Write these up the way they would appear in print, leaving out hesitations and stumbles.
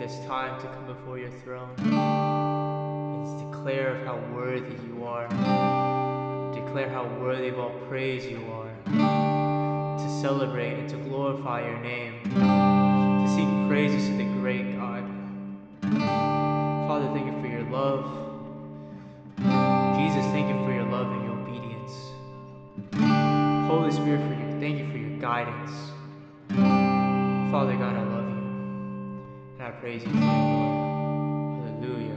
this time to come before your throne and declare of how worthy you are, declare how worthy of all praise you are, to celebrate and to glorify your name, to sing praises to the great God. Father, thank you for your love. Jesus, thank you for your love and your obedience. Holy Spirit, thank you for your guidance. Father God, I love you, and I praise you for your glory. Hallelujah.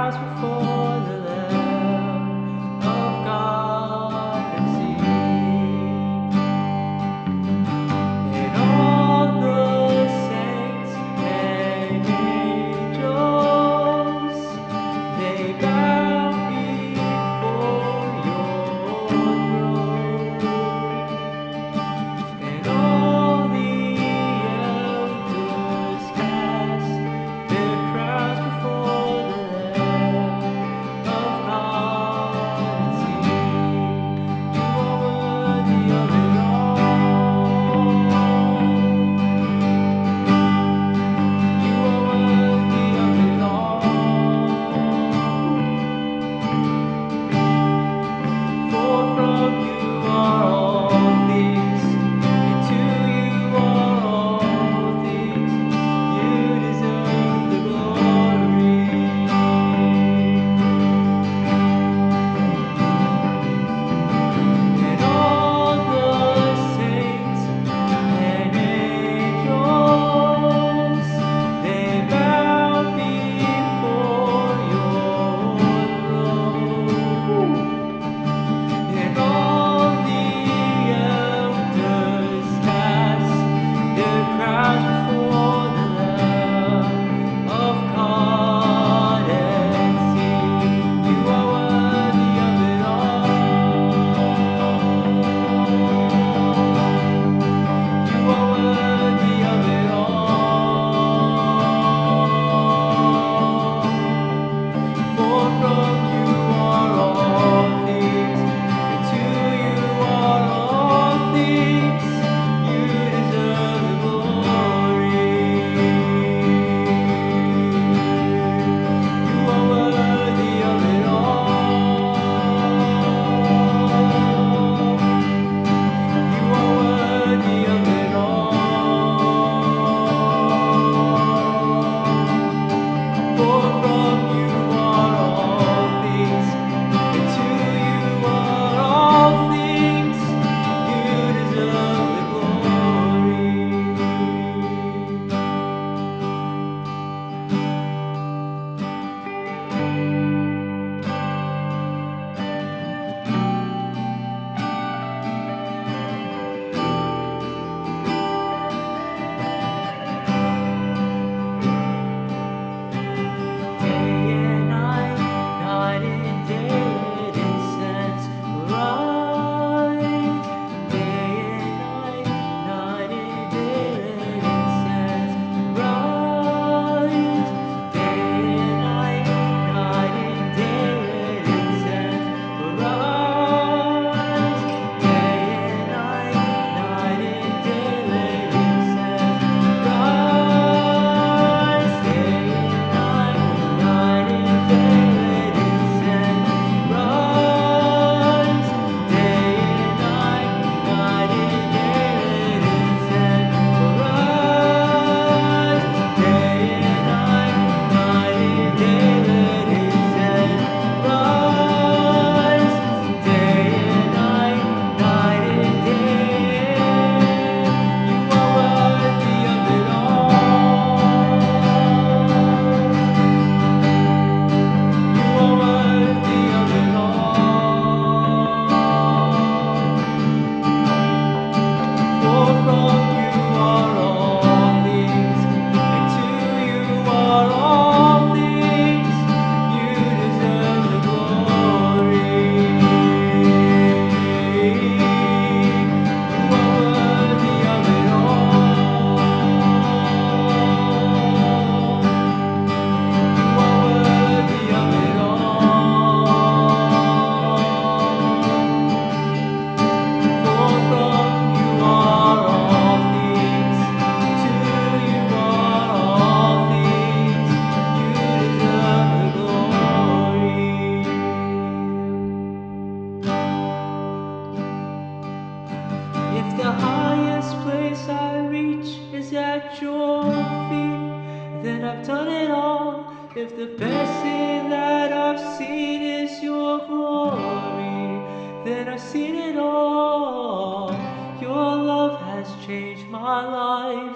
Before best thing that I've seen is your glory, then I've seen it all. Your love has changed my life,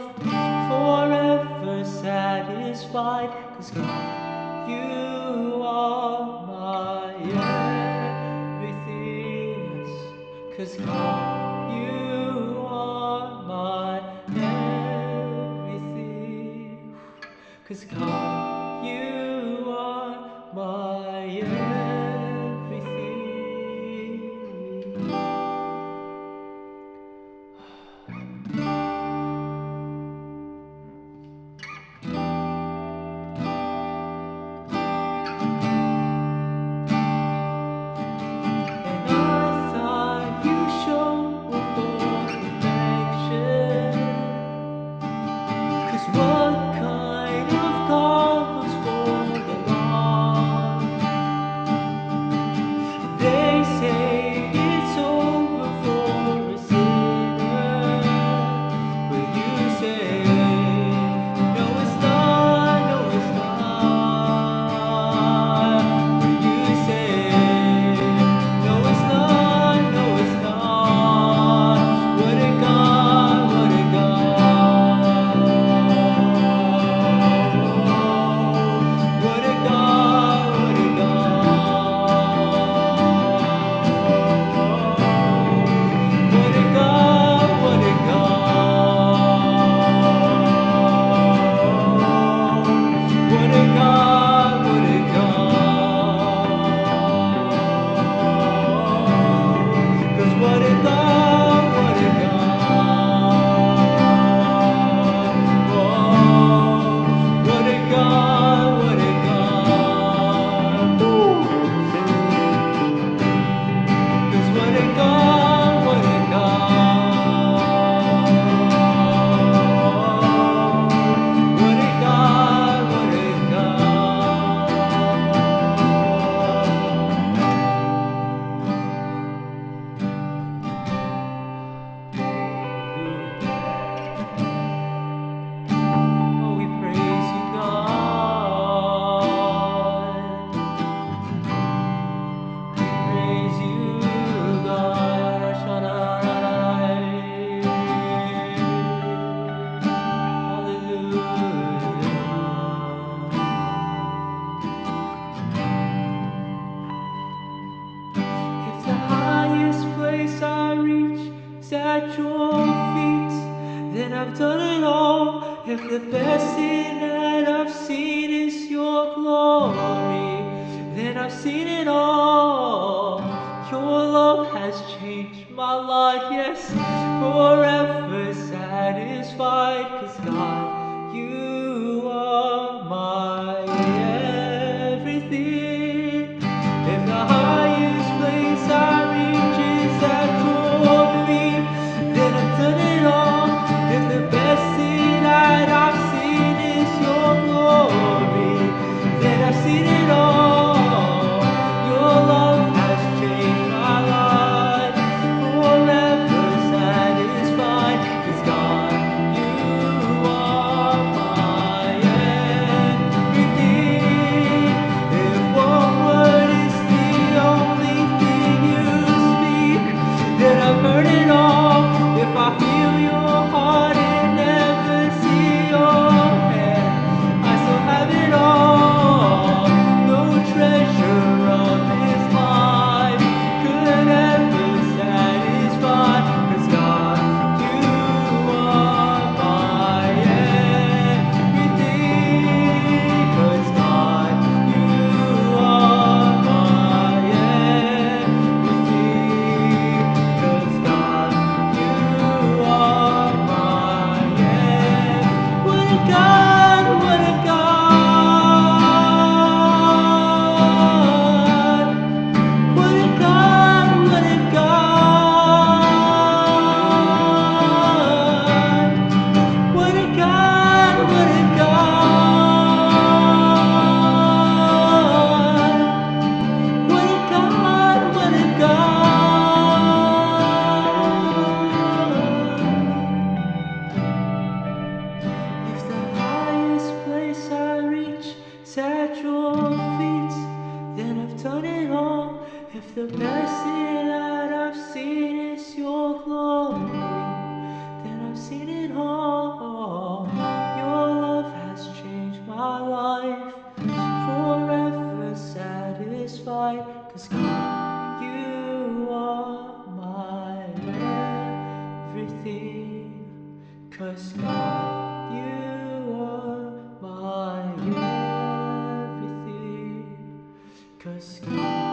forever satisfied. 'Cause God, you are my everything. Yes. 'Cause God, you are my everything. 'Cause God, you are my everything. And I thought you showed me perfection. 'Cause what kind of God looks for the lost? They say it's over for a sinner, but you say, no it's not, no it's not. But you say, no it's not, no it's not. What a God, what a God. What a God, what a God. What a God, what a God. What a God, what a God. 'Cause what a God, what a God. Oh, what a God, what a God. Ooh. 'Cause what a God, what a God. What a God, what a God. Oh, we praise you, God. Praise you, God. Hallelujah. If the highest place I reach is at your feet, then I've done it all. If the best thing that I've seen is your glory, then I've seen it all. Your love has changed my life, yes, forever satisfied. 'Cause God, you are my everything. If the highest place I reach is at your feet, then I've done it all. If the best thing that I've seen is your glory, then I've seen it all. Your love has changed my life, forever satisfied. 'Cause God, you are my everything. If one word is the only thing you speak, then I've heard it all. If I feel your heart and never see your hand, I still have it all. your feet, then I've done it all. If the best thing that I've seen is your glory, then I've seen it all. Your love has changed my life, forever satisfied. 'Cause God, you are my everything. 'Cause God, you are my everything. 'Cause God